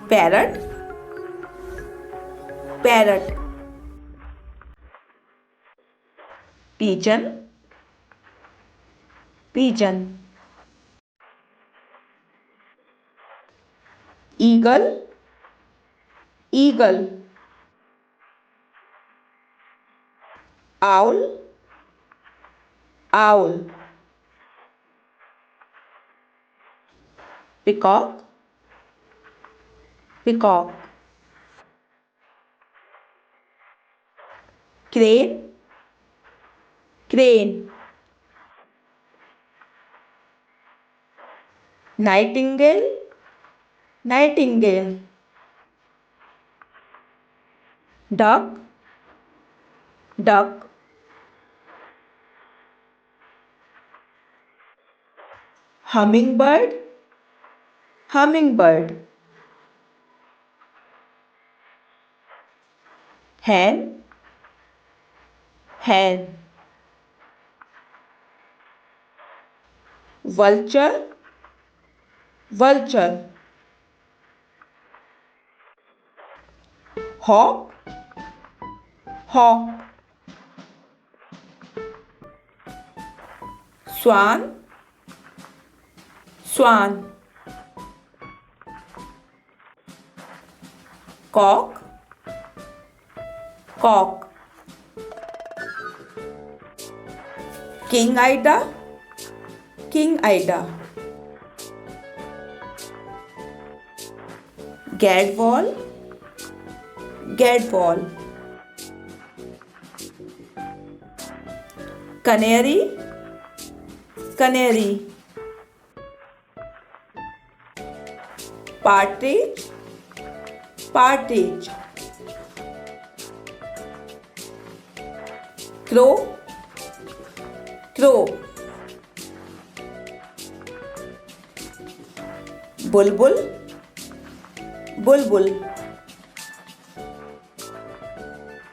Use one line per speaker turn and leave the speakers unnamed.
parrot, parrot. Pigeon, pigeon. Eagle, eagle. Owl, owl. Peacock, peacock. Crane, crane. Nightingale, nightingale. Duck, duck. Hummingbird, hummingbird. Hen, hen. Vulture, vulture. Hawk, hawk. Swan, swan. Cock, cock. King Ida, king Ida. Gadwall, gadwall. Canary, canary. Partridge, partridge. Crow, crow. Bulbul, bulbul.